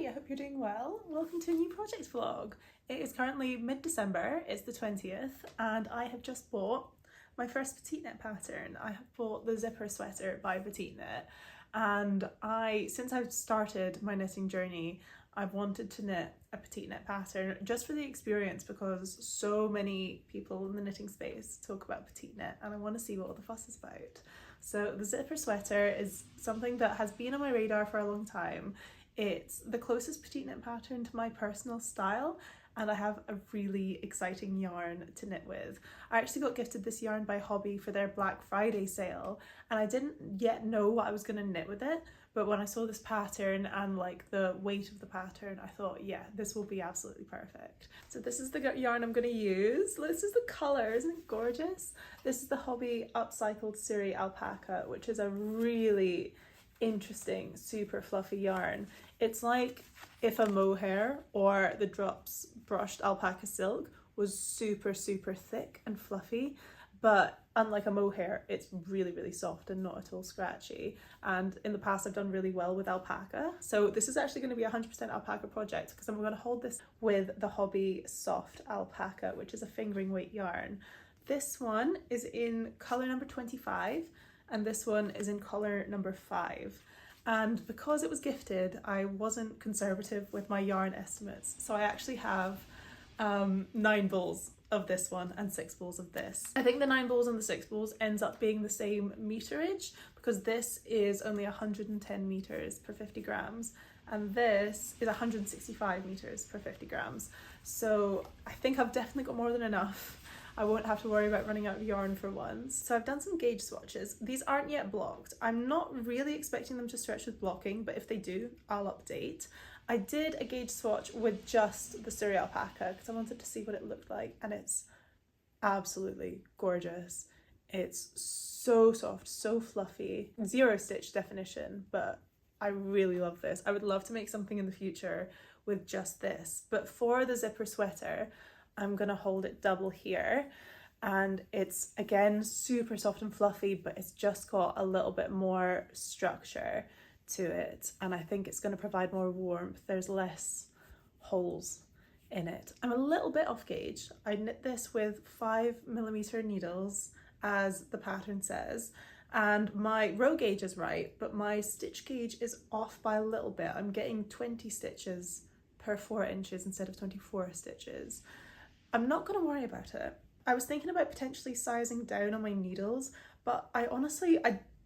Hi, I hope you're doing well. Welcome to a new project vlog. It is currently mid-December, it's the 20th, and I have just bought my first petite knit pattern. I have bought the zipper sweater by Petite Knit, and since I've started my knitting journey, I've wanted to knit a petite knit pattern just for the experience, because so many people in the knitting space talk about petite knit and I want to see what all the fuss is about. So the zipper sweater is something that has been on my radar for a long time. It's the closest petite knit pattern to my personal style, and I have a really exciting yarn to knit with. I actually got gifted this yarn by Hobby for their Black Friday sale, and I didn't yet know what I was going to knit with it, but when I saw this pattern and like the weight of the pattern, I thought, yeah, this will be absolutely perfect. So this is the yarn I'm going to use. This is the colour, isn't it gorgeous? This is the Hobby upcycled Suri alpaca, which is a really interesting, super fluffy yarn. It's like if a mohair or the Drops brushed alpaca silk was super thick and fluffy, but unlike a mohair, it's really soft and not at all scratchy. And in the past I've done really well with alpaca, so this is actually going to be a 100% alpaca project, because I'm going to hold this with the Hobby soft alpaca, which is a fingering weight yarn. This one is in colour number 25 and this one is in colour number 5. And because it was gifted, I wasn't conservative with my yarn estimates, so I actually have 9 balls of this one and 6 balls of this. I think the 9 balls and the 6 balls ends up being the same meterage, because this is only 110 meters per 50 grams and this is 165 meters per 50 grams. So I think I've definitely got more than enough. I won't have to worry about running out of yarn for once. So I've done some gauge swatches. These aren't yet blocked. I'm not really expecting them to stretch with blocking, but if they do, I'll update. I did a gauge swatch with just the Suri alpaca because I wanted to see what it looked like, and it's absolutely gorgeous. It's so soft, so fluffy, 0 stitch definition, but I really love this. I would love to make something in the future with just this, but for the zipper sweater, I'm gonna hold it double here, and it's again super soft and fluffy, but it's just got a little bit more structure to it, and I think it's going to provide more warmth. There's less holes in it. I'm a little bit off gauge. I knit this with 5mm needles as the pattern says, and my row gauge is right, but my stitch gauge is off by a little bit. I'm getting 20 stitches per 4 inches instead of 24 stitches. I'm not going to worry about it. I was thinking about potentially sizing down on my needles, but I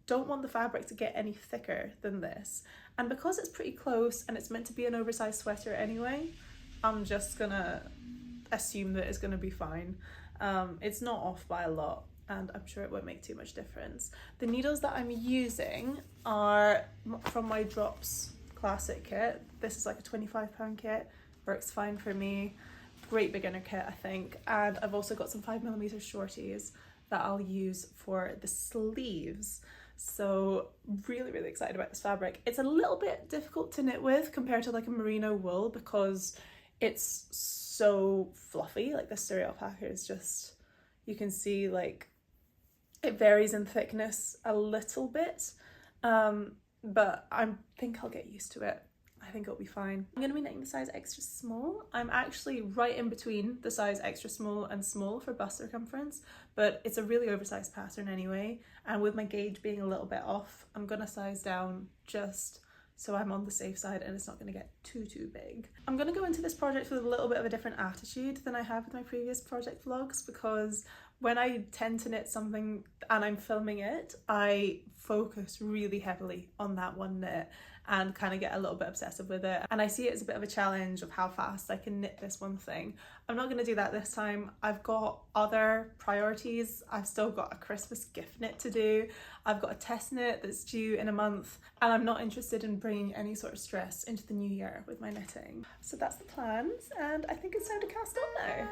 don't want the fabric to get any thicker than this. And because it's pretty close and it's meant to be an oversized sweater anyway, I'm just gonna assume that it's gonna be fine. It's not off by a lot, and I'm sure it won't make too much difference. The needles that I'm using are from my Drops classic kit. This is like a £25 kit, works fine for me. Great beginner kit, I think. And I've also got some 5mm shorties that I'll use for the sleeves. So really excited about this fabric. It's a little bit difficult to knit with compared to like a merino wool, because it's so fluffy. Like the Suri alpaca is just, you can see like it varies in thickness a little bit, but I think I'll get used to it. I think it'll be fine. I'm going to be knitting the size extra small. I'm actually right in between the size extra small and small for bust circumference, but it's a really oversized pattern anyway, and with my gauge being a little bit off, I'm going to size down just so I'm on the safe side and it's not going to get too big. I'm going to go into this project with a little bit of a different attitude than I have with my previous project vlogs, because when I tend to knit something and I'm filming it, I focus really heavily on that one knit and kind of get a little bit obsessive with it, and I see it as a bit of a challenge of how fast I can knit this one thing. I'm not going to do that this time. I've got other priorities. I've still got a Christmas gift knit to do. I've got a test knit that's due in a month, and I'm not interested in bringing any sort of stress into the new year with my knitting. So that's the plans, and I think it's time to cast on now.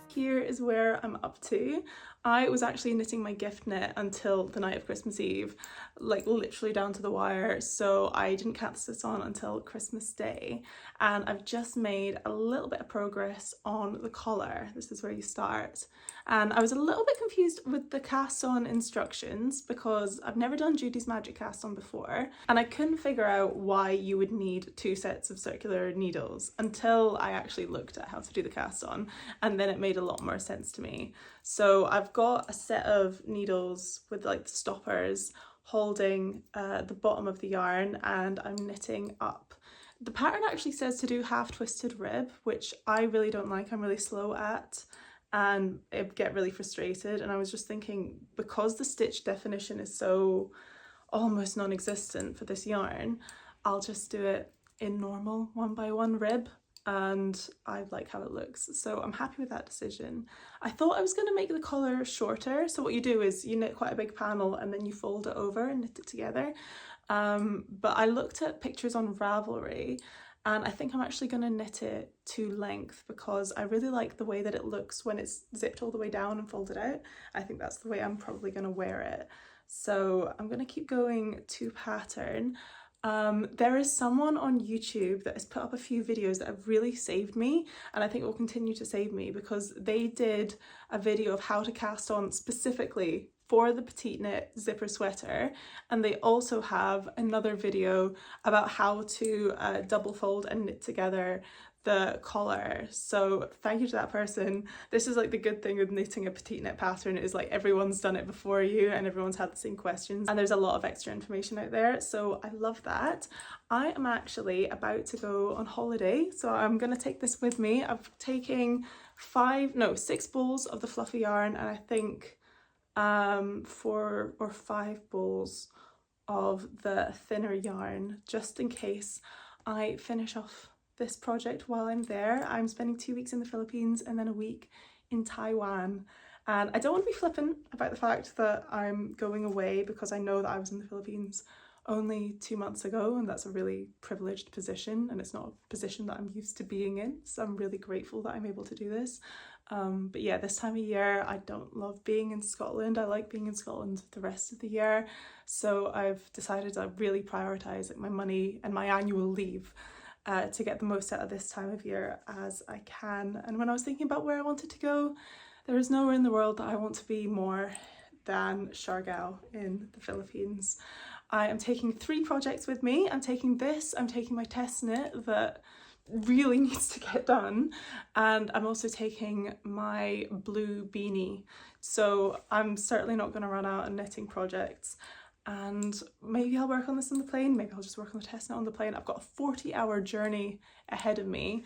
Here is where I'm up to. I was actually knitting my gift knit until the night of Christmas Eve, like literally down to the wire, so I didn't cast this on until Christmas Day, and I've just made a little bit of progress on the collar. This is where you start, and I was a little bit confused with the cast on instructions because I've never done Judy's Magic cast on before, and I couldn't figure out why you would need 2 sets of circular needles until I actually looked at how to do the cast on, and then it made a lot more sense to me. So I've got a set of needles with like the stoppers holding the bottom of the yarn, and I'm knitting up. The pattern actually says to do half twisted rib, which I really don't like. I'm really slow at, and I get really frustrated. And I was just thinking, because the stitch definition is so almost non-existent for this yarn, I'll just do it in normal 1x1 rib, and I like how it looks, so I'm happy with that decision. I thought I was going to make the collar shorter, so what you do is you knit quite a big panel and then you fold it over and knit it together, but I looked at pictures on Ravelry and I think I'm actually going to knit it to length because I really like the way that it looks when it's zipped all the way down and folded out. I think that's the way I'm probably going to wear it, so I'm going to keep going to pattern. There is someone on YouTube that has put up a few videos that have really saved me, and I think will continue to save me, because they did a video of how to cast on specifically for the petite knit zipper sweater, and they also have another video about how to double fold and knit together the collar. So thank you to that person. This is like the good thing with knitting a petite knit pattern, is like everyone's done it before you and everyone's had the same questions, and there's a lot of extra information out there, so I love that. I am actually about to go on holiday, so I'm gonna take this with me. I'm taking 6 balls of the fluffy yarn, and I think 4 or 5 balls of the thinner yarn, just in case I finish off this project while I'm there. I'm spending 2 weeks in the Philippines and then a week in Taiwan, and I don't want to be flippant about the fact that I'm going away, because I know that I was in the Philippines only 2 months ago, and that's a really privileged position, and it's not a position that I'm used to being in, so I'm really grateful that I'm able to do this. But yeah, this time of year I don't love being in Scotland. I like being in Scotland the rest of the year, so I've decided to really prioritise like my money and my annual leave to get the most out of this time of year as I can. And when I was thinking about where I wanted to go, there is nowhere in the world that I want to be more than Siargao in the Philippines. I am taking 3 projects with me. I'm taking this, I'm taking my test knit that really needs to get done, and I'm also taking my blue beanie. So I'm certainly not going to run out of knitting projects, and maybe I'll work on this on the plane, maybe I'll just work on the test knit on the plane. I've got a 40-hour journey ahead of me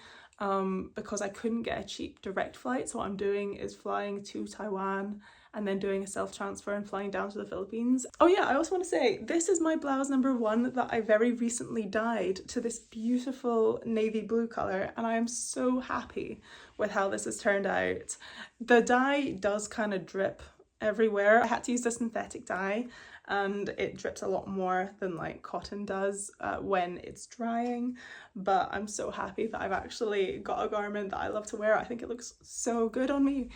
because I couldn't get a cheap direct flight, so what I'm doing is flying to Taiwan and then doing a self-transfer and flying down to the Philippines. Oh yeah, I also want to say, this is my blouse number 1 that I very recently dyed to this beautiful navy blue colour, and I am so happy with how this has turned out. The dye does kind of drip everywhere. I had to use a synthetic dye, and it drips a lot more than like cotton does when it's drying, but I'm so happy that I've actually got a garment that I love to wear. I think it looks so good on me.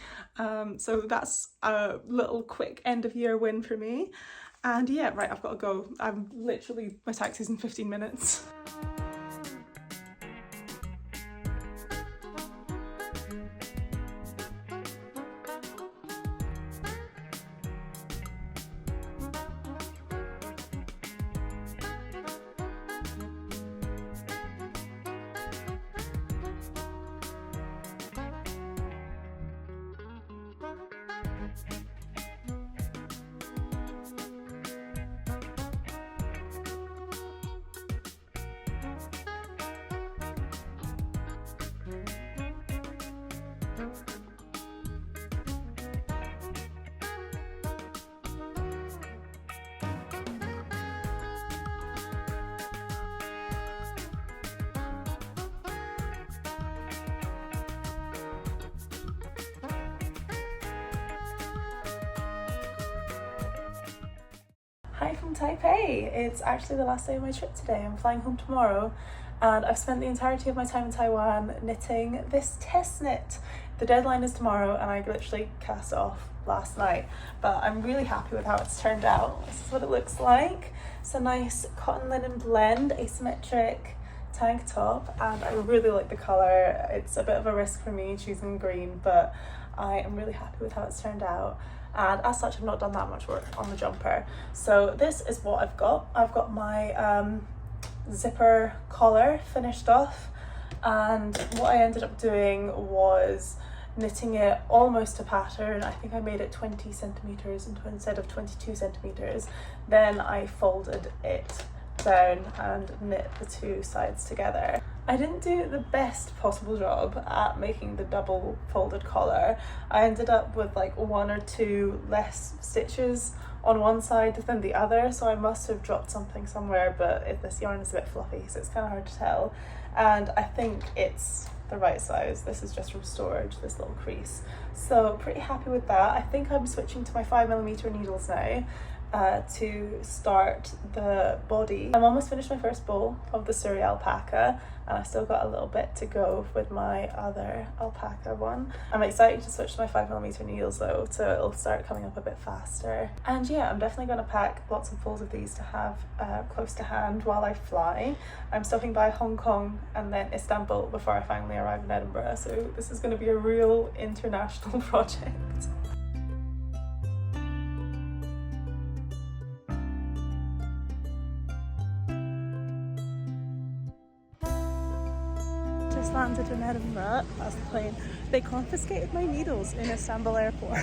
So that's a little quick end of year win for me. And yeah, right, I've got to go. I'm literally, my taxi's in 15 minutes. Hi from Taipei. It's actually the last day of my trip today. I'm flying home tomorrow and I've spent the entirety of my time in Taiwan knitting this test knit. The deadline is tomorrow and I literally cast off last night, but I'm really happy with how it's turned out. This is what it looks like. It's a nice cotton linen blend, asymmetric tank top, and I really like the colour. It's a bit of a risk for me choosing green, but I am really happy with how it's turned out. And as such, I've not done that much work on the jumper. So this is what I've got. I've got my zipper collar finished off, and what I ended up doing was knitting it almost to pattern. I think I made it 20 centimeters instead of 22 centimeters. Then I folded it down and knit the two sides together. I didn't do the best possible job at making the double folded collar. I ended up with like one or two less stitches on one side than the other, so I must have dropped something somewhere, but this yarn is a bit fluffy, so it's kind of hard to tell. And I think it's the right size. This is just from storage, this little crease. So pretty happy with that. I think I'm switching to my 5mm needles now to start the body. I'm almost finished my first bowl of the Surrey alpaca, and I've still got a little bit to go with my other alpaca one. I'm excited to switch to my 5mm needles though, so it'll start coming up a bit faster. And yeah, I'm definitely going to pack lots of folds of these to have close to hand while I fly. I'm stopping by Hong Kong and then Istanbul before I finally arrive in Edinburgh, so this is going to be a real international project. Just landed in Edinburgh. That's the plane. They confiscated my needles in Istanbul airport.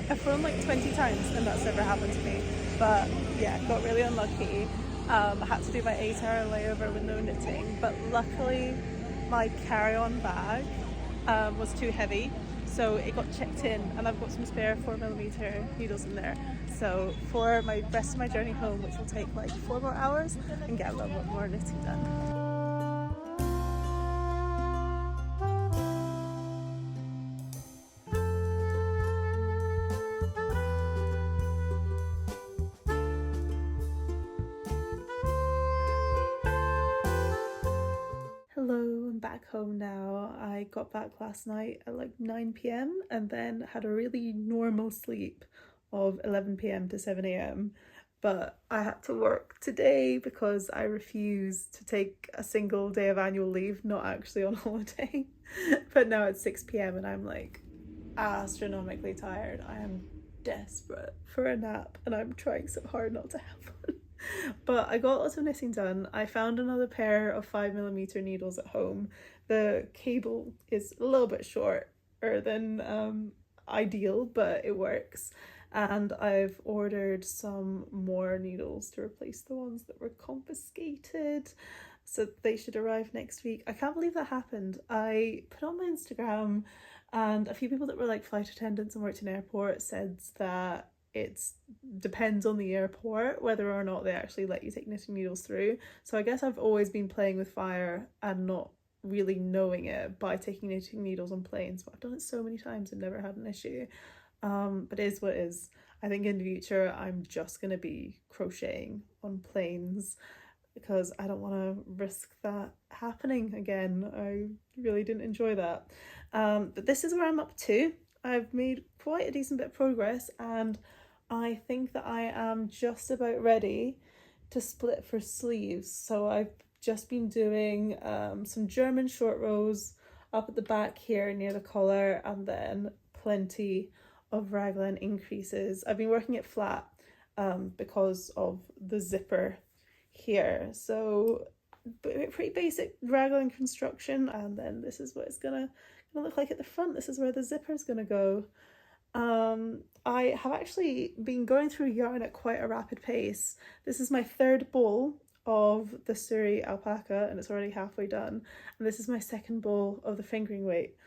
I've flown like 20 times and that's never happened to me. But yeah, got really unlucky. I had to do my 8-hour layover with no knitting, but luckily my carry-on bag was too heavy, so it got checked in, and I've got some spare 4mm needles in there. So for my rest of my journey home, which will take like 4 more hours, I can get a little bit more knitting done. Hello, I'm back home now. I got back last night at like 9 p.m. and then had a really normal sleep of 11 p.m. to 7 a.m. But I had to work today because I refuse to take a single day of annual leave, not actually on holiday. But now it's 6 p.m. and I'm like astronomically tired. I am desperate for a nap and I'm trying so hard not to have one. But I got lots of knitting done. I found another pair of 5mm needles at home. The cable is a little bit shorter than ideal, but it works. And I've ordered some more needles to replace the ones that were confiscated. So they should arrive next week. I can't believe that happened. I put on my Instagram and a few people that were like flight attendants and worked in airports said that it depends on the airport whether or not they actually let you take knitting needles through. So I guess I've always been playing with fire and not really knowing it by taking knitting needles on planes, but I've done it so many times and never had an issue. But it is what it is. I think in the future I'm just gonna be crocheting on planes because I don't want to risk that happening again. I really didn't enjoy that. But this is where I'm up to. I've made quite a decent bit of progress and I think that I am just about ready to split for sleeves. So I've just been doing some German short rows up at the back here near the collar, and then plenty of raglan increases. I've been working it flat because of the zipper here. So pretty basic raglan construction, and then this is what it's gonna look like at the front. This is where the zipper is gonna go. I have actually been going through yarn at quite a rapid pace. This is my 3rd bowl of the Surrey alpaca and it's already halfway done. And this is my 2nd bowl of the fingering weight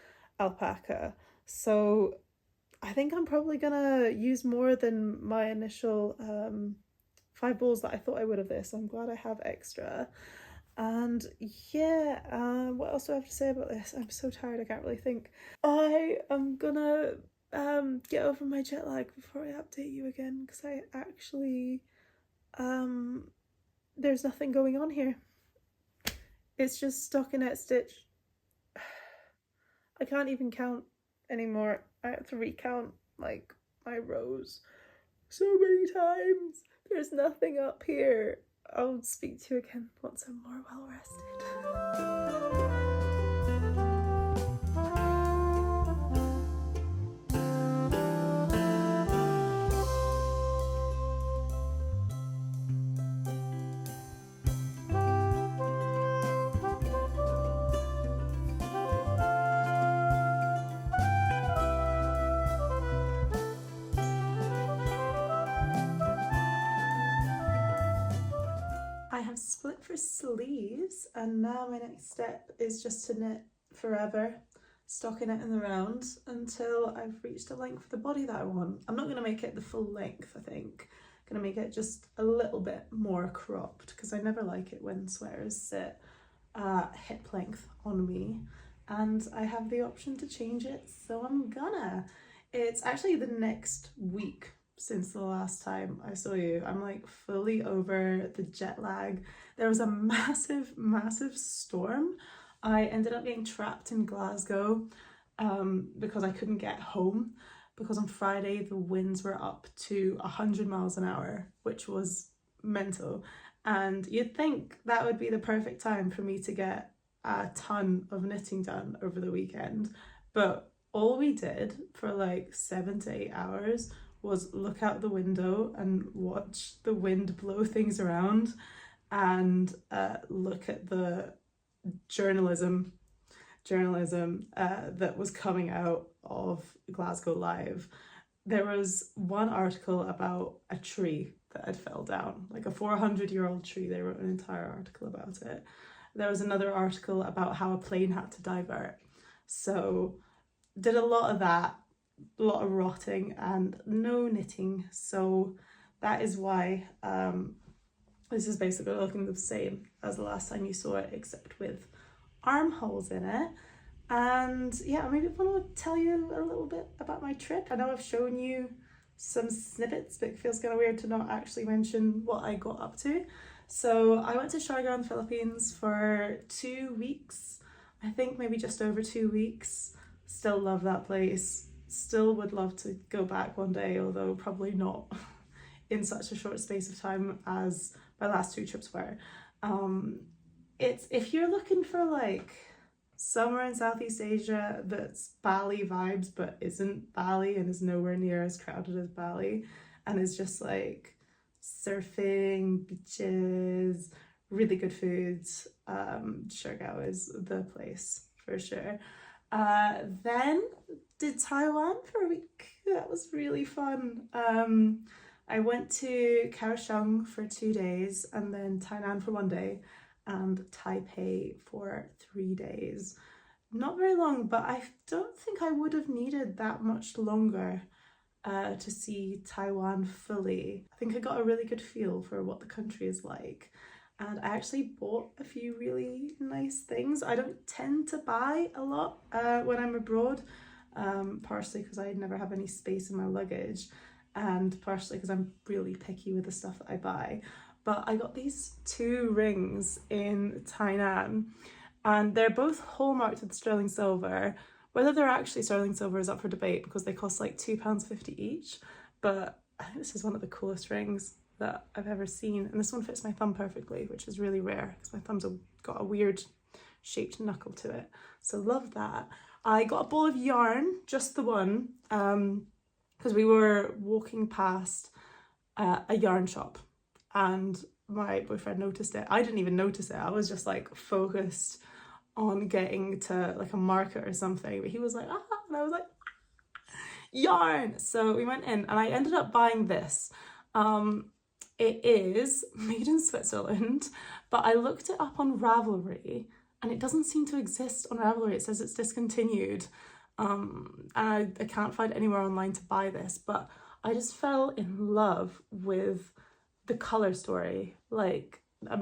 alpaca. So I think I'm probably gonna use more than my initial 5 bowls that I thought I would of this. I'm glad I have extra. And yeah, what else do I have to say about this? I'm so tired, I can't really think. I am gonna get over my jet lag before I update you again, because I actually there's nothing going on here. It's just stockinette stitch. I can't even count anymore. I have to recount like my rows so many times. There's nothing up here. I'll speak to you again once I'm more well rested. I have split for sleeves, and now my next step is just to knit forever, stockinette in the round until I've reached a length for the body that I want. I'm not going to make it the full length, I think. I'm going to make it just a little bit more cropped because I never like it when sweaters sit hip length on me, and I have the option to change it, so I'm gonna. It's actually the next week since the last time I saw you. I'm like fully over the jet lag. There was a massive storm. I ended up getting trapped in Glasgow because I couldn't get home, because on Friday the winds were up to 100 miles an hour, which was mental. And you'd think that would be the perfect time for me to get a ton of knitting done over the weekend, but all we did for like 7 to 8 hours was look out the window and watch the wind blow things around, and look at the journalism that was coming out of Glasgow Live. There was one article about a tree that had fell down, like a 400-year-old tree. They wrote an entire article about it. There was another article about how a plane had to divert. So did a lot of that, a lot of rotting and no knitting. So that is why this is basically looking the same as the last time you saw it, except with armholes in it. And yeah, maybe I want to tell you a little bit about my trip. I know I've shown you some snippets, but it feels kind of weird to not actually mention what I got up to. So I went to Siargao in the Philippines for 2 weeks, I think maybe just over 2 weeks. Still love that place. Still would love to go back one day, although probably not in such a short space of time as my last 2 trips were. It's, if you're looking for like somewhere in Southeast Asia that's Bali vibes but isn't Bali and is nowhere near as crowded as Bali, and is just like surfing, beaches, really good foods, Siargao is the place for sure. Then did Taiwan for a week. That was really fun. I went to Kaohsiung for 2 days, and then Tainan for 1 day, and Taipei for 3 days. Not very long, but I don't think I would have needed that much longer to see Taiwan fully. I think I got a really good feel for what the country is like, and I actually bought a few really nice things. I don't tend to buy a lot when I'm abroad, partially because I never have any space in my luggage, and partially because I'm really picky with the stuff that I buy. But I got these 2 rings in Tainan, and they're both hallmarked with sterling silver. Whether they're actually sterling silver is up for debate because they cost like £2.50 each, but I think this is one of the coolest rings that I've ever seen, and this one fits my thumb perfectly, which is really rare because my thumb's got a weird shaped knuckle to it, so love that. I got a ball of yarn, just the one, because we were walking past a yarn shop and my boyfriend noticed it. I didn't even notice it. I was just like focused on getting to like a market or something, but he was like, ah, and I was like, yarn. So we went in and I ended up buying this. It is made in Switzerland, but I looked it up on Ravelry and it doesn't seem to exist on Ravelry. It says it's discontinued. And I can't find anywhere online to buy this, but I just fell in love with the color story. Like,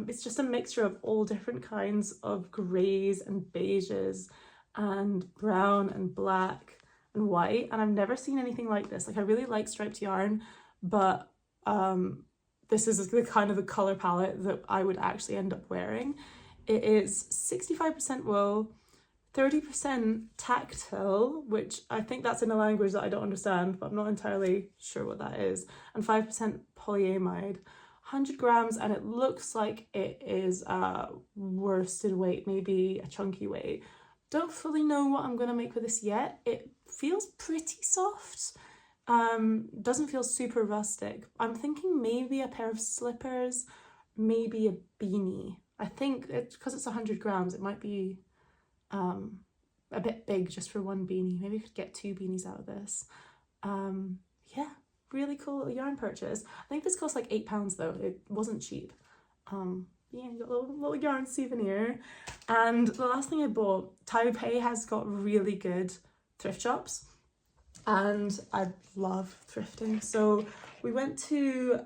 it's just a mixture of all different kinds of greys and beiges and brown and black and white, and I've never seen anything like this. Like, I really like striped yarn, but this is the kind of the colour palette that I would actually end up wearing. It is 65% wool, 30% tactile, which I think that's in a language that I don't understand, but I'm not entirely sure what that is, and 5% polyamide. 100 grams, and it looks like it is a worsted weight, maybe a chunky weight. Don't fully know what I'm gonna make with this yet. It feels pretty soft. Doesn't feel super rustic. I'm thinking maybe a pair of slippers, maybe a beanie. I think because it's 100 grams, it might be a bit big just for one beanie. Maybe I could get 2 beanies out of this. Yeah, really cool little yarn purchase. I think this cost like £8 though. It wasn't cheap. Yeah, got a little yarn souvenir. And the last thing I bought, Taipei has got really good thrift shops, and I love thrifting. So we went to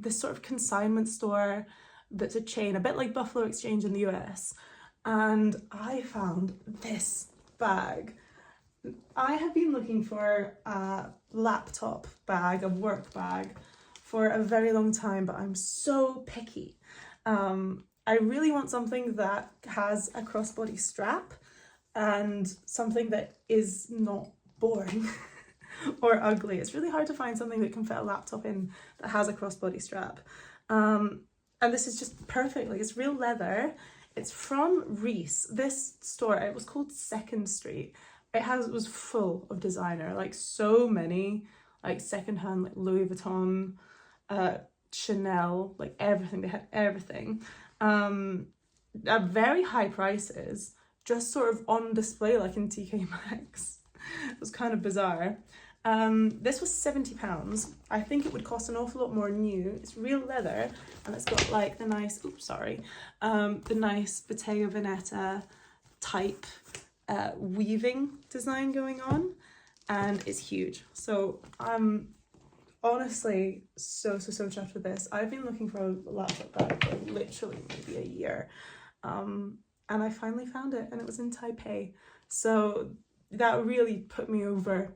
this sort of consignment store that's a chain, a bit like Buffalo Exchange in the US, and I found this bag. I have been looking for a laptop bag, a work bag, for a very long time, but I'm so picky. I really want something that has a crossbody strap and something that is not boring or ugly. It's really hard to find something that can fit a laptop in that has a crossbody strap. And this is just perfect. Like, it's real leather. It's from Reese. This store, it was called Second Street. It was full of designer, like so many, like secondhand, like Louis Vuitton, Chanel, like everything. They had everything at very high prices, just sort of on display like in TK Maxx. It was kind of bizarre. This was £70. I think it would cost an awful lot more new. It's real leather, and it's got like the nice, the nice Bottega Veneta type weaving design going on, and it's huge. So I'm honestly so chuffed with this. I've been looking for a laptop bag for literally maybe a year, and I finally found it, and it was in Taipei. So that really put me over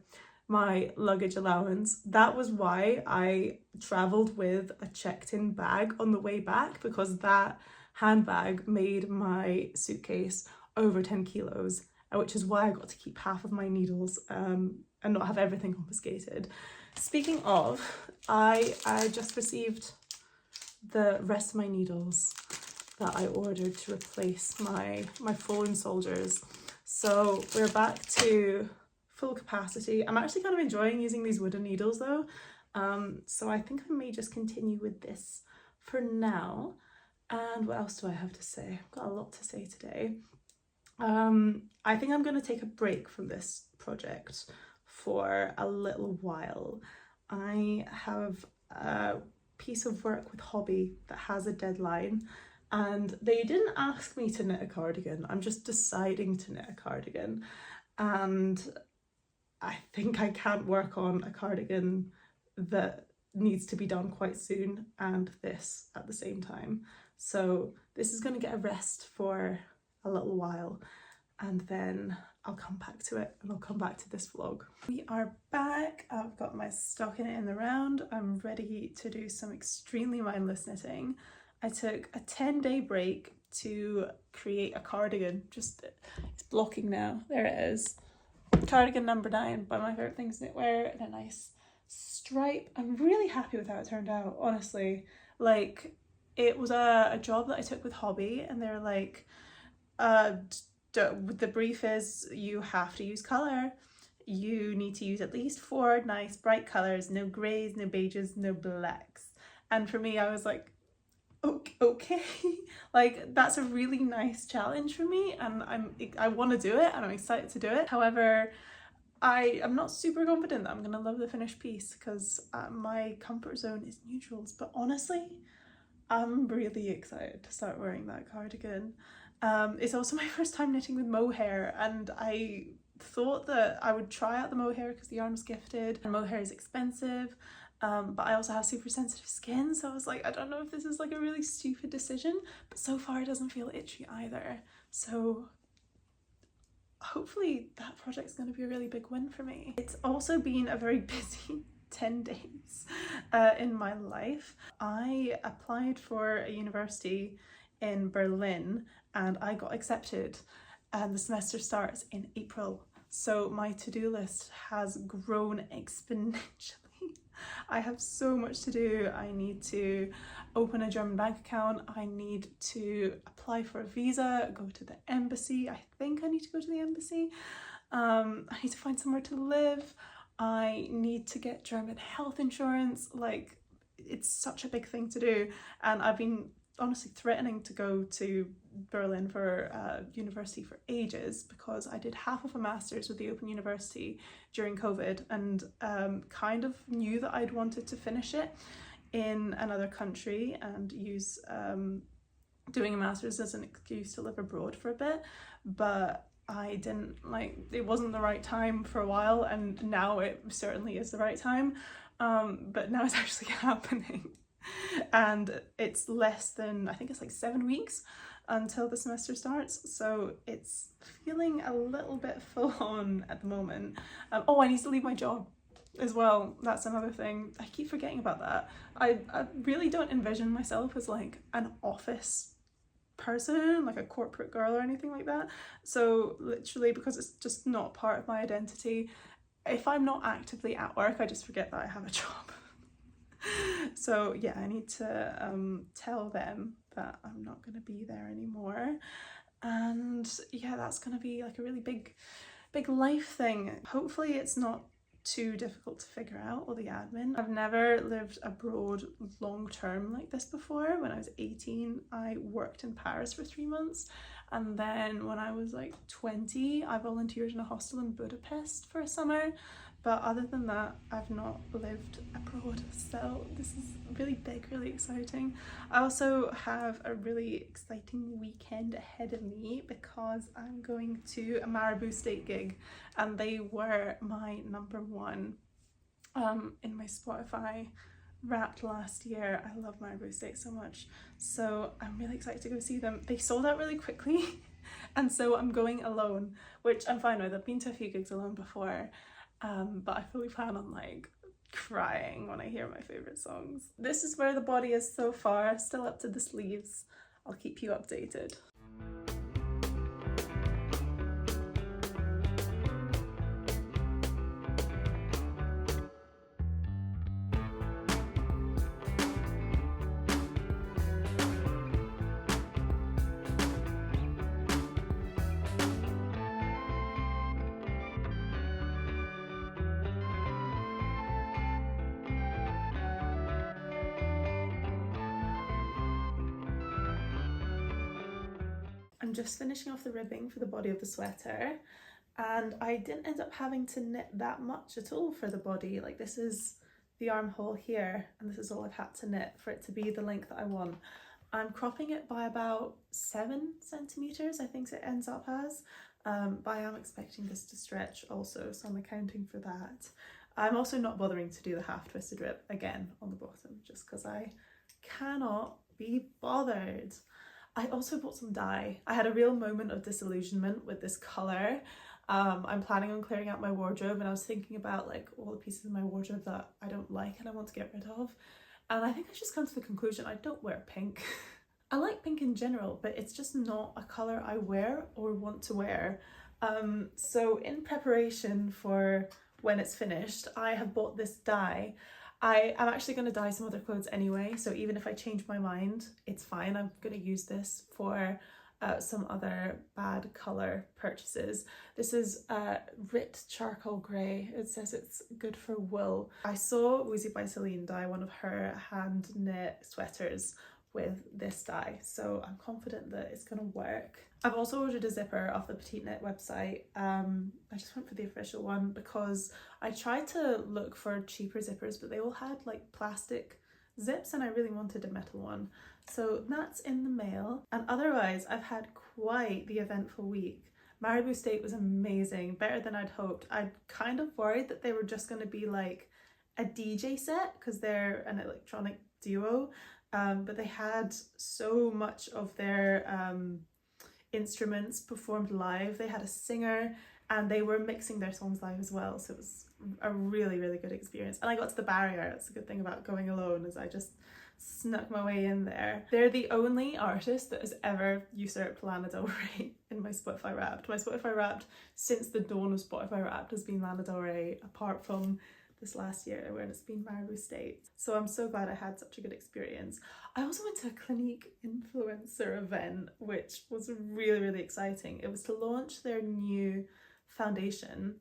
my luggage allowance. That was why I travelled with a checked-in bag on the way back, because that handbag made my suitcase over 10 kilos, which is why I got to keep half of my needles and not have everything confiscated. Speaking of, I just received the rest of my needles that I ordered to replace my fallen soldiers. So we're back to full capacity. I'm actually kind of enjoying using these wooden needles though. So I think I may just continue with this for now. And what else do I have to say? I've got a lot to say today. I think I'm going to take a break from this project for a little while. I have a piece of work with Hobby that has a deadline, and they didn't ask me to knit a cardigan. I'm just deciding to knit a cardigan, and I think I can't work on a cardigan that needs to be done quite soon and this at the same time. So this is going to get a rest for a little while, and then I'll come back to it, and I'll come back to this vlog. We are back. I've got my stockinette in the round. I'm ready to do some extremely mindless knitting. I took a 10-day break to create a cardigan. Just, it's blocking now. There it is. Cardigan number 9 by My Favourite Things Knitwear, in a nice stripe. I'm really happy with how it turned out, honestly. Like, it was a job that I took with Hobby, and they're like, the brief is you have to use colour. You need to use at least 4 nice bright colours, no greys, no beiges, no blacks. And for me, I was like, okay, like that's a really nice challenge for me, and I want to do it, and I'm excited to do it. However, I am not super confident that I'm gonna love the finished piece, because my comfort zone is neutrals. But honestly, I'm really excited to start wearing that cardigan. It's also my first time knitting with mohair, and I thought that I would try out the mohair because the yarn was gifted, and mohair is expensive, but I also have super sensitive skin, so I was like, I don't know if this is like a really stupid decision, but so far it doesn't feel itchy either. So hopefully that project's going to be a really big win for me. It's also been a very busy 10 days in my life. I applied for a university in Berlin and I got accepted, and the semester starts in April. So my to-do list has grown exponentially. I have so much to do. I need to open a German bank account. I need to apply for a visa, go to the embassy. I think I need to go to the embassy. I need to find somewhere to live. I need to get German health insurance. Like, it's such a big thing to do. And I've been honestly threatening to go to Berlin for university for ages, because I did half of a master's with the Open University during COVID, and kind of knew that I'd wanted to finish it in another country and use doing a master's as an excuse to live abroad for a bit. But I didn't, like, it wasn't the right time for a while, and now it certainly is the right time. But now it's actually happening. And it's less than, I think it's like 7 weeks until the semester starts, so it's feeling a little bit full on at the moment. Oh, I need to leave my job as well. That's another thing. I keep forgetting about that. I really don't envision myself as like an office person, like a corporate girl or anything like that. So literally, because it's just not part of my identity, if I'm not actively at work, I just forget that I have a job. So yeah, I need to tell them that I'm not going to be there anymore. And yeah, that's going to be like a really big life thing. Hopefully it's not too difficult to figure out, all the admin. I've never lived abroad long term like this before. When I was 18, I worked in Paris for 3 months. And then when I was like 20, I volunteered in a hostel in Budapest for a summer. But other than that, I've not lived abroad, so this is really big, really exciting. I also have a really exciting weekend ahead of me, because I'm going to a Marabou State gig, and they were my #1 in my Spotify Wrapped last year. I love Marabou State so much, so I'm really excited to go see them. They sold out really quickly, and so I'm going alone, which I'm fine with. I've been to a few gigs alone before. But I fully plan on like crying when I hear my favourite songs. This is where the body is so far, still up to the sleeves. I'll keep you updated. I'm just finishing off the ribbing for the body of the sweater, and I didn't end up having to knit that much at all for the body. Like, this is the armhole here, and this is all I've had to knit for it to be the length that I want. I'm cropping it by about 7 centimeters, I think it ends up as, but I am expecting this to stretch also, so I'm accounting for that. I'm also not bothering to do the half twisted rib again on the bottom, just because I cannot be bothered. I also bought some dye. I had a real moment of disillusionment with this colour. I'm planning on clearing out my wardrobe, and I was thinking about like all the pieces of my wardrobe that I don't like and I want to get rid of. And I think I've just come to the conclusion I don't wear pink. I like pink in general, but it's just not a colour I wear or want to wear. So in preparation for when it's finished, I have bought this dye. I am actually going to dye some other clothes anyway, so even if I change my mind, it's fine. I'm going to use this for some other bad colour purchases. This is Ripped Charcoal Grey. It says it's good for wool. I saw Woozy by Celine dye one of her hand knit sweaters with this dye, so I'm confident that it's going to work. I've also ordered a zipper off the Petite website. I just went for the official one because I tried to look for cheaper zippers, but they all had like plastic zips and I really wanted a metal one. So that's in the mail. And otherwise, I've had quite the eventful week. Marabou State was amazing, better than I'd hoped. I'd kind of worried that they were just going to be like a DJ set because they're an electronic duo, but they had so much of their instruments performed live. They had a singer and they were mixing their songs live as well, so it was a really, really good experience. And I got to the barrier. That's a good thing about going alone, is I just snuck my way in there. They're the only artist that has ever usurped Lana Del Rey in my Spotify Wrapped. My Spotify Wrapped since the dawn of Spotify Wrapped has been Lana Del Rey, apart from this last year when it's been Marabou State. So I'm so glad I had such a good experience. I also went to a Clinique influencer event, which was really, really exciting. It was to launch their new foundation,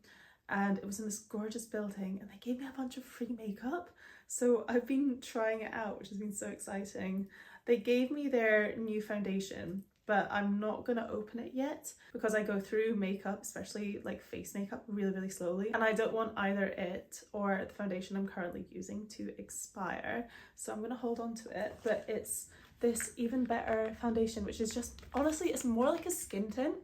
and it was in this gorgeous building, and they gave me a bunch of free makeup. So I've been trying it out, which has been so exciting. They gave me their new foundation, but I'm not gonna open it yet because I go through makeup, especially like face makeup, really, really slowly. And I don't want either it or the foundation I'm currently using to expire. So I'm gonna hold on to it, but it's this Even Better foundation, which is just, honestly, it's more like a skin tint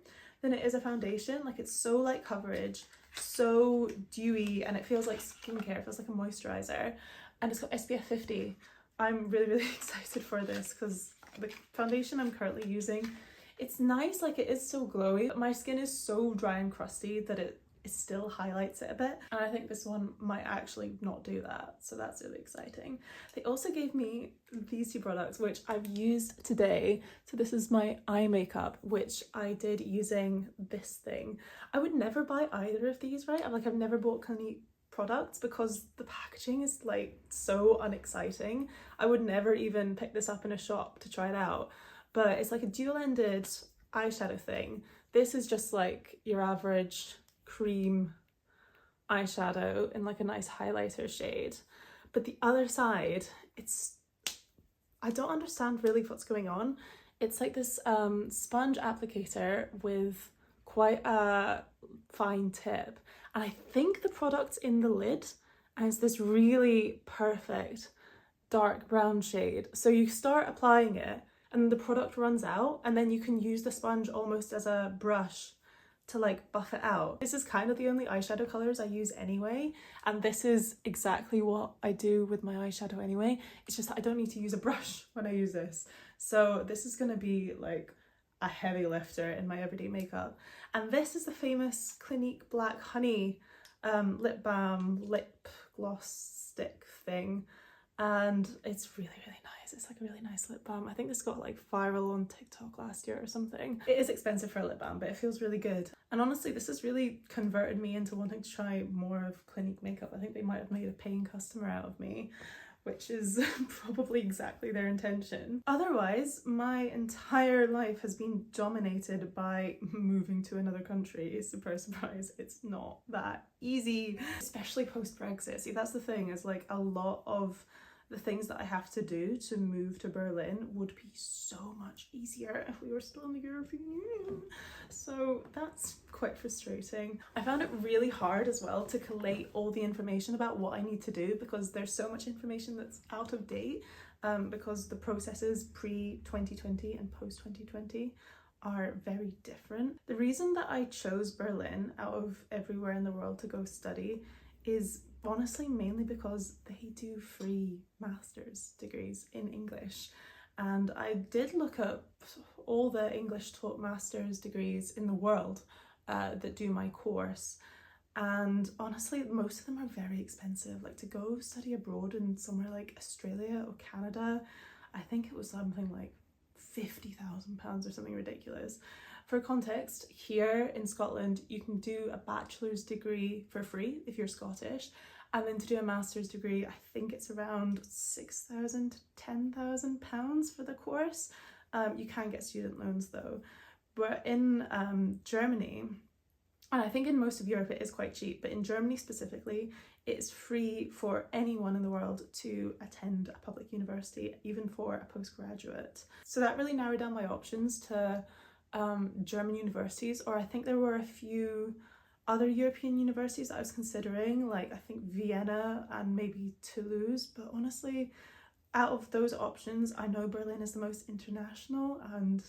than it is a foundation. Like, it's so light coverage, so dewy, and it feels like skincare, it feels like a moisturizer, and it's got SPF 50. I'm really, really excited for this because the foundation I'm currently using, it's nice, like it is so glowy, but my skin is so dry and crusty that it still highlights it a bit, and I think this one might actually not do that, so that's really exciting. They also gave me these two products, which I've used today. So this is my eye makeup, which I did using this thing. I would never buy either of these, right? I've never bought Clinique products because the packaging is like so unexciting. I would never even pick this up in a shop to try it out, but it's like a dual-ended eyeshadow thing. This is just like your average cream eyeshadow in like a nice highlighter shade, but the other side, I don't understand really what's going on. It's like this sponge applicator with quite a fine tip, and I think the product's in the lid, and it's this really perfect dark brown shade. So you start applying it and the product runs out, and then you can use the sponge almost as a brush to like buff it out. This is kind of the only eyeshadow colors I use anyway, and this is exactly what I do with my eyeshadow anyway. It's just that I don't need to use a brush when I use this. So this is gonna be like a heavy lifter in my everyday makeup. And this is the famous Clinique Black Honey lip balm lip gloss stick thing, and it's really, really nice. It's like a really nice lip balm. I think this got like viral on TikTok last year or something. It is expensive for a lip balm, but it feels really good. And honestly, this has really converted me into wanting to try more of Clinique makeup. I think they might have made a paying customer out of me, which is probably exactly their intention. Otherwise, my entire life has been dominated by moving to another country. Surprise, surprise, it's not that easy, especially post-Brexit. See, that's the thing, is like a lot of the things that I have to do to move to Berlin would be so much easier if we were still in the European Union. So that's quite frustrating. I found it really hard as well to collate all the information about what I need to do, because there's so much information that's out of date, because the processes pre-2020 and post-2020 are very different. The reason that I chose Berlin out of everywhere in the world to go study is honestly mainly because they do free master's degrees in English, and I did look up all the English taught master's degrees in the world that do my course, and honestly most of them are very expensive. Like, to go study abroad in somewhere like Australia or Canada, I think it was something like £50,000 or something ridiculous. For context, here in Scotland you can do a bachelor's degree for free if you're Scottish, and then to do a master's degree I think it's around £6,000 to £10,000 for the course. You can get student loans though, but in Germany, and I think in most of Europe it is quite cheap, but in Germany specifically it's free for anyone in the world to attend a public university, even for a postgraduate. So that really narrowed down my options to German universities, or I think there were a few other European universities that I was considering, like I think Vienna and maybe Toulouse, but honestly out of those options I know Berlin is the most international, and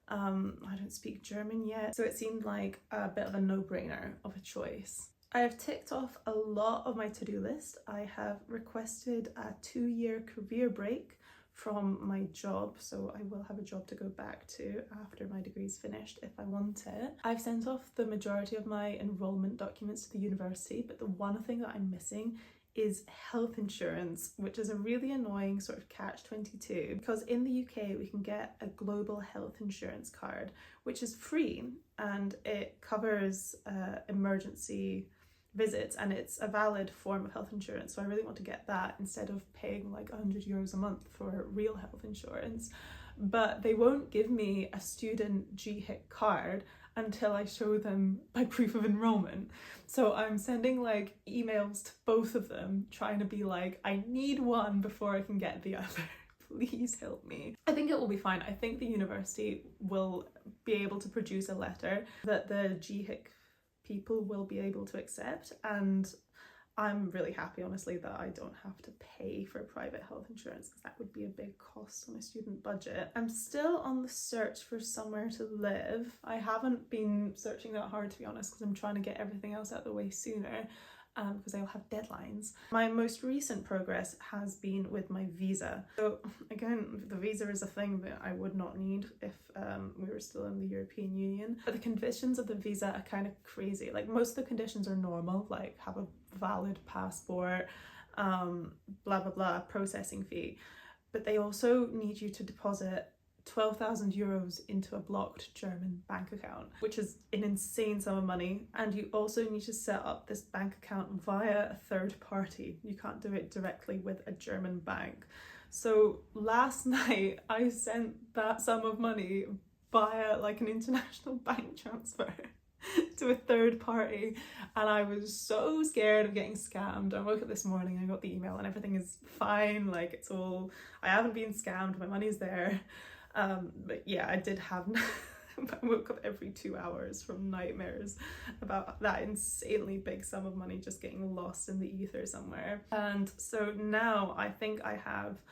I don't speak German yet, so it seemed like a bit of a no-brainer of a choice. I have ticked off a lot of my to-do list. I have requested a 2-year career break from my job, so I will have a job to go back to after my degree's finished if I want it. I've sent off the majority of my enrolment documents to the university, but the one thing that I'm missing is health insurance, which is a really annoying sort of catch-22, because in the UK we can get a global health insurance card, which is free and it covers emergency visits, and it's a valid form of health insurance. So I really want to get that instead of paying like €100 a month for real health insurance. But they won't give me a student GHIC card until I show them my proof of enrollment. So I'm sending like emails to both of them trying to be like, I need one before I can get the other. Please help me. I think it will be fine. I think the university will be able to produce a letter that the GHIC people will be able to accept, and I'm really happy honestly that I don't have to pay for private health insurance, because that would be a big cost on a student budget. I'm still on the search for somewhere to live. I haven't been searching that hard, to be honest, because I'm trying to get everything else out of the way sooner, because I'll have deadlines. My most recent progress has been with my visa. So again, the visa is a thing that I would not need if we were still in the European Union. But the conditions of the visa are kind of crazy. Like, most of the conditions are normal, like have a valid passport, blah blah blah, processing fee. But they also need you to deposit €12,000 into a blocked German bank account, which is an insane sum of money. And you also need to set up this bank account via a third party. You can't do it directly with a German bank. So last night I sent that sum of money via like an international bank transfer to a third party, and I was so scared of getting scammed. I woke up this morning, I got the email and everything is fine, like it's all, I haven't been scammed, my money's there. But yeah, I did have I woke up every 2 hours from nightmares about that insanely big sum of money just getting lost in the ether somewhere. And so now I think I have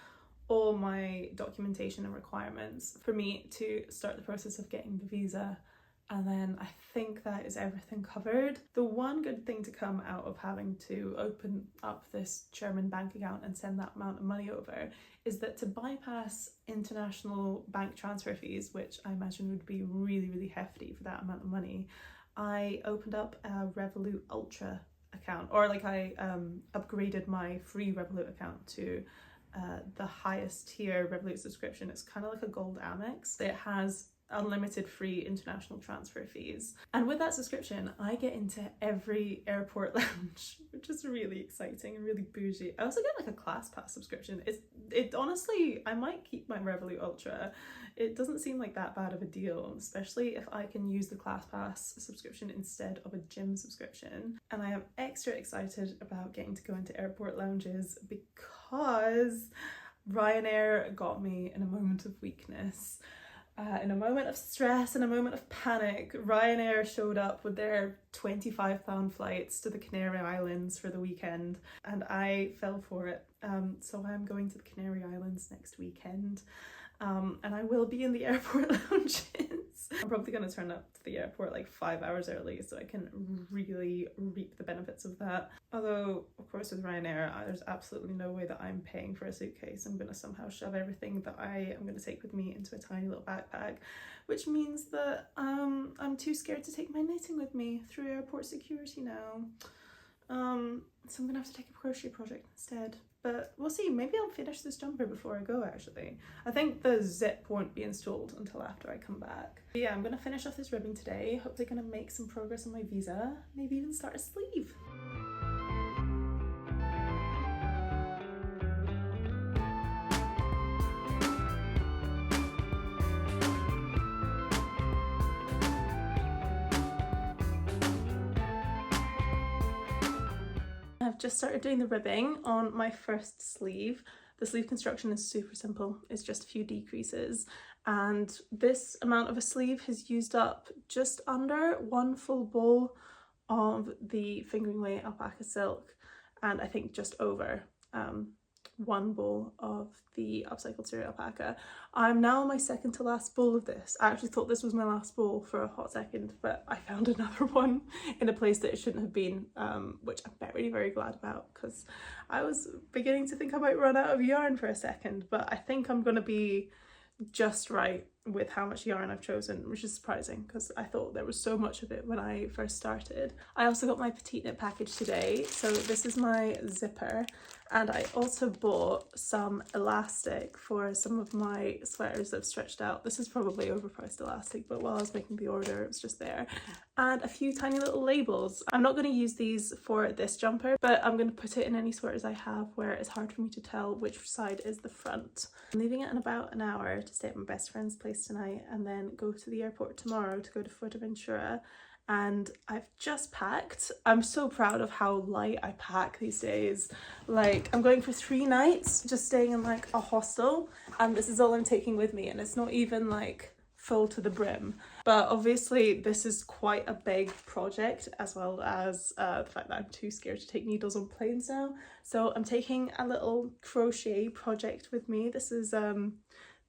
all my documentation and requirements for me to start the process of getting the visa. And then I think that is everything covered. The one good thing to come out of having to open up this German bank account and send that amount of money over is that to bypass international bank transfer fees, which I imagine would be really, really hefty for that amount of money, I opened up a Revolut Ultra account, or like I upgraded my free Revolut account to the highest tier Revolut subscription. It's kind of like a gold Amex. It has unlimited free international transfer fees, and with that subscription I get into every airport lounge, which is really exciting and really bougie. I also get like a class pass subscription. It honestly, I might keep my Revolut Ultra. It doesn't seem like that bad of a deal, especially if I can use the class pass subscription instead of a gym subscription. And I am extra excited about getting to go into airport lounges because Ryanair got me in a moment of weakness. In a moment of stress, in a moment of panic, Ryanair showed up with their £25 flights to the Canary Islands for the weekend, and I fell for it. So I'm going to the Canary Islands next weekend, and I will be in the airport lounges. I'm probably going to turn up to the airport like 5 hours early so I can really reap the benefits of that. Although, of course, with Ryanair, there's absolutely no way that I'm paying for a suitcase. I'm going to somehow shove everything that I am going to take with me into a tiny little backpack, which means that I'm too scared to take my knitting with me through airport security now. So I'm going to have to take a crochet project instead. But we'll see, maybe I'll finish this jumper before I go actually. I think the zip won't be installed until after I come back. But yeah, I'm gonna finish off this ribbing today, hopefully gonna make some progress on my visa, maybe even start a sleeve. I've just started doing the ribbing on my first sleeve. The sleeve construction is super simple. It's just a few decreases, and this amount of a sleeve has used up just under one full ball of the fingering weight alpaca silk, and I think just over one bowl of the upcycled cereal alpaca. I'm now on my second to last bowl of this. I actually thought this was my last bowl for a hot second, but I found another one in a place that it shouldn't have been, which I'm very, very glad about, because I was beginning to think I might run out of yarn for a second, but I think I'm going to be just right with how much yarn I've chosen, which is surprising because I thought there was so much of it when I first started. I also got my petite knit package today, so this is my zipper, and I also bought some elastic for some of my sweaters that I've stretched out. This is probably overpriced elastic, but while I was making the order it was just there. And a few tiny little labels. I'm not going to use these for this jumper, but I'm going to put it in any sweaters I have where it's hard for me to tell which side is the front. I'm leaving it in about an hour to stay at my best friend's place tonight and then go to the airport tomorrow to go to Fuerteventura. And I've just packed. I'm so proud of how light I pack these days. Like, I'm going for 3 nights, just staying in like a hostel, and this is all I'm taking with me, and it's not even like full to the brim. But obviously this is quite a big project, as well as the fact that I'm too scared to take needles on planes now. So I'm taking a little crochet project with me. This is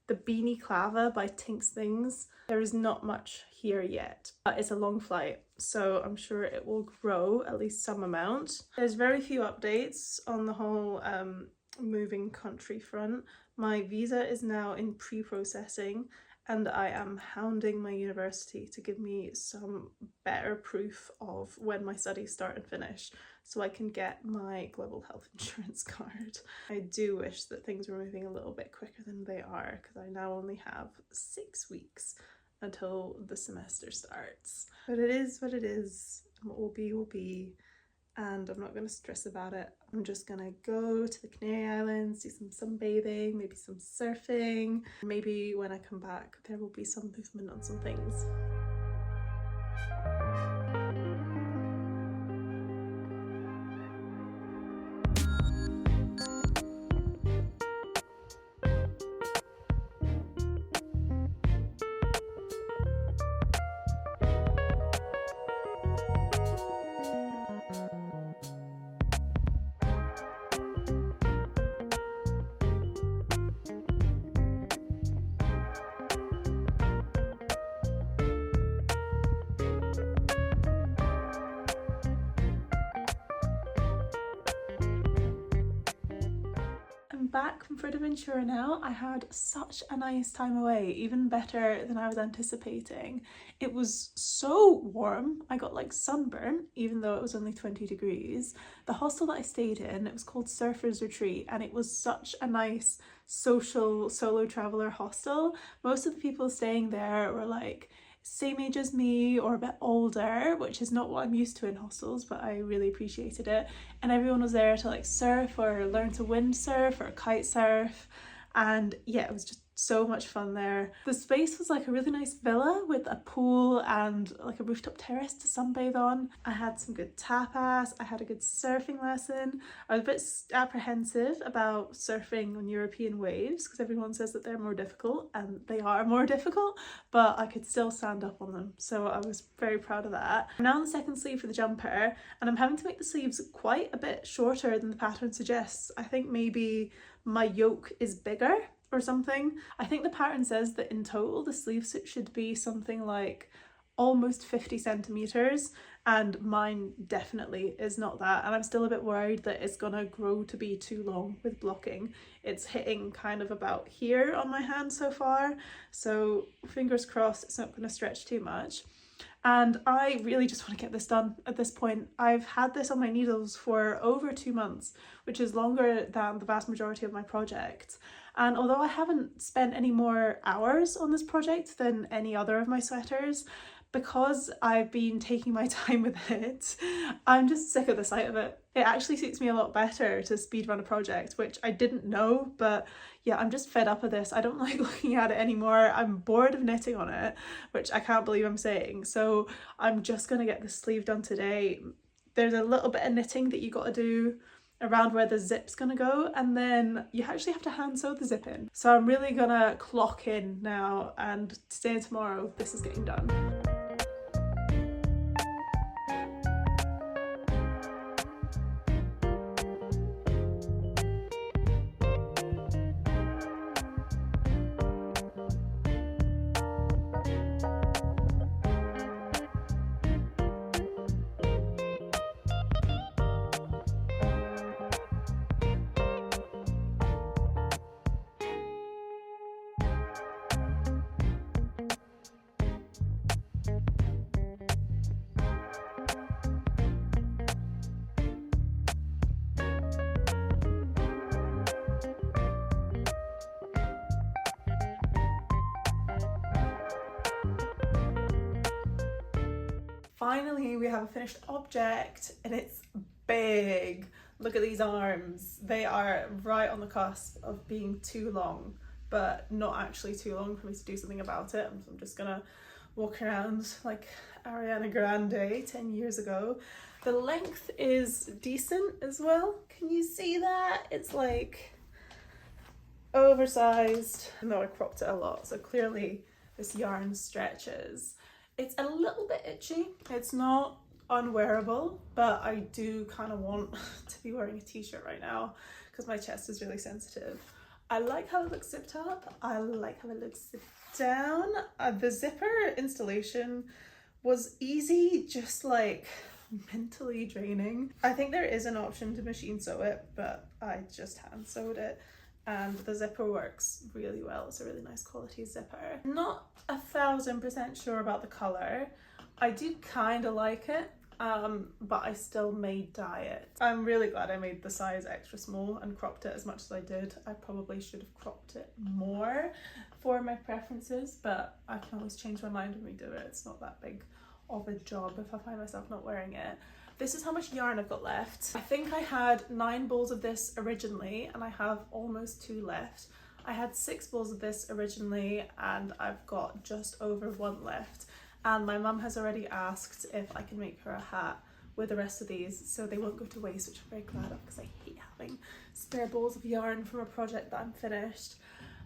the Beanie Clava by Tinks Things. There is not much here yet, but it's a long flight, so I'm sure it will grow at least some amount. There's very few updates on the whole moving country front. My visa is now in pre-processing, and I am hounding my university to give me some better proof of when my studies start and finish so I can get my global health insurance card. I do wish that things were moving a little bit quicker than they are, because I now only have 6 weeks until the semester starts. But it is what it is, and what will be, and I'm not going to stress about it. I'm just going to go to the Canary Islands, do some sunbathing, maybe some surfing. Maybe when I come back there will be some movement on some things. Back from Fuerteventura now. I had such a nice time away, even better than I was anticipating. It was so warm, I got like sunburn even though it was only 20 degrees. The hostel that I stayed in, it was called Surfers Retreat, and it was such a nice social solo traveller hostel. Most of the people staying there were like same age as me or a bit older, which is not what I'm used to in hostels, but I really appreciated it. And everyone was there to like surf or learn to windsurf or kite surf, and yeah, it was just so much fun there. The space was like a really nice villa with a pool and like a rooftop terrace to sunbathe on. I had some good tapas, I had a good surfing lesson. I was a bit apprehensive about surfing on European waves because everyone says that they're more difficult, and they are more difficult, but I could still stand up on them, so I was very proud of that. I'm now on the second sleeve for the jumper, and I'm having to make the sleeves quite a bit shorter than the pattern suggests. I think maybe my yoke is bigger or something. I think the pattern says that in total the sleeves should be something like almost 50 centimeters, and mine definitely is not that, and I'm still a bit worried that it's gonna grow to be too long with blocking. It's hitting kind of about here on my hand so far, so fingers crossed it's not gonna stretch too much. And I really just want to get this done at this point. I've had this on my needles for over 2 months, which is longer than the vast majority of my project. And although I haven't spent any more hours on this project than any other of my sweaters, because I've been taking my time with it, I'm just sick of the sight of it. It actually suits me a lot better to speedrun a project, which I didn't know, but yeah, I'm just fed up of this. I don't like looking at it anymore. I'm bored of knitting on it, which I can't believe I'm saying. So I'm just gonna get the sleeve done today. There's a little bit of knitting that you gotta do around where the zip's gonna go, and then you actually have to hand sew the zip in. So I'm really gonna clock in now, and today and tomorrow this is getting done. finally we have a finished object and it's big. Look at these arms. They are right on the cusp of being too long, but not actually too long for me to do something about it. I'm just gonna walk around like Ariana Grande 10 years ago. The length is decent as well. Can you see that? It's like oversized. No, I cropped it a lot, so clearly this yarn stretches. It's a little bit itchy. It's not unwearable, but I do kind of want to be wearing a t-shirt right now because my chest is really sensitive. I like how it looks zipped up. I like how it looks zipped down. The zipper installation was easy, just like mentally draining. I think there is an option to machine sew it, but I just hand sewed it and the zipper works really well. It's a really nice quality zipper. Not 1000% sure about the colour. I do kind of like it, but I still may dye it. I'm really glad I made the size extra small and cropped it as much as I did. I probably should have cropped it more for my preferences, but I can always change my mind when we do it. It's not that big of a job if I find myself not wearing it. This is how much yarn I've got left. I think I had 9 balls of this originally and I have almost 2 left. I had 6 balls of this originally and I've got just over 1 left. And my mum has already asked if I can make her a hat with the rest of these so they won't go to waste, which I'm very glad of because I hate having spare balls of yarn from a project that I'm finished.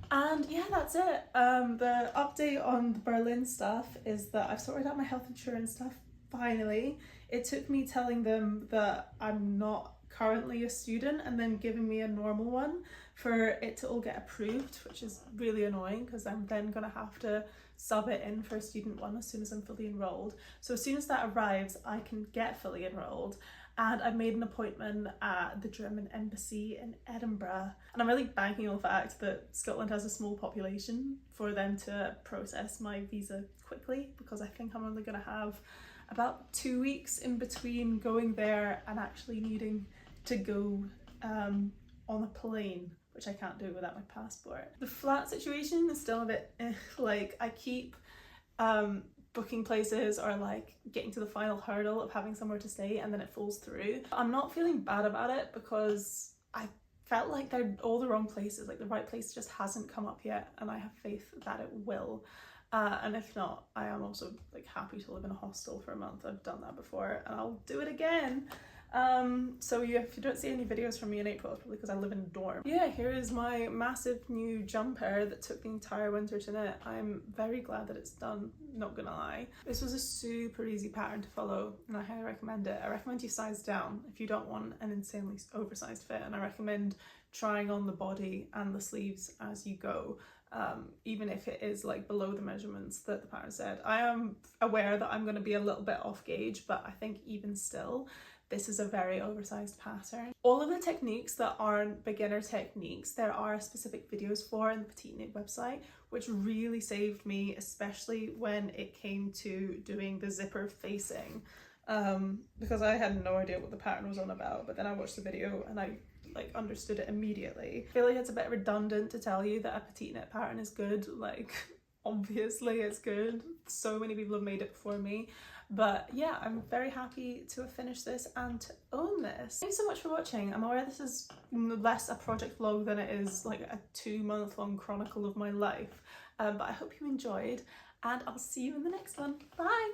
And yeah, that's it. The update on the Berlin stuff is that I've sorted out my health insurance stuff finally. It took me telling them that I'm not currently a student and then giving me a normal one for it to all get approved, which is really annoying because I'm then gonna have to sub it in for a student one as soon as I'm fully enrolled. So as soon as that arrives, I can get fully enrolled. And I've made an appointment at the German embassy in Edinburgh. And I'm really banking on the fact that Scotland has a small population for them to process my visa quickly, because I think I'm only gonna have about 2 weeks in between going there and actually needing to go on a plane, which I can't do without my passport. The flat situation is still a bit like I keep booking places or like getting to the final hurdle of having somewhere to stay and then it falls through. I'm not feeling bad about it because I felt like they're all the wrong places, like the right place just hasn't come up yet, and I have faith that it will. And if not, I am also like happy to live in a hostel for a month. I've done that before and I'll do it again. So yeah, if you don't see any videos from me in April, it's probably because I live in a dorm. Yeah, here is my massive new jumper that took the entire winter to knit. I'm very glad that it's done, not gonna lie. This was a super easy pattern to follow and I highly recommend it. I recommend you size down if you don't want an insanely oversized fit, and I recommend trying on the body and the sleeves as you go. Even if it is like below the measurements that the pattern said. I am aware that I'm going to be a little bit off gauge, but I think even still, this is a very oversized pattern. All of the techniques that aren't beginner techniques, there are specific videos for in the Petite Knit website, which really saved me, especially when it came to doing the zipper facing, because I had no idea what the pattern was on about, but then I watched the video and I like understood it immediately. I feel like it's a bit redundant to tell you that a petite knit pattern is good, like obviously it's good. So many people have made it before me. But yeah, I'm very happy to have finished this and to own this. Thanks so much for watching. I'm aware this is less a project vlog than it is like a 2-month-long chronicle of my life. But I hope you enjoyed and I'll see you in the next one. Bye!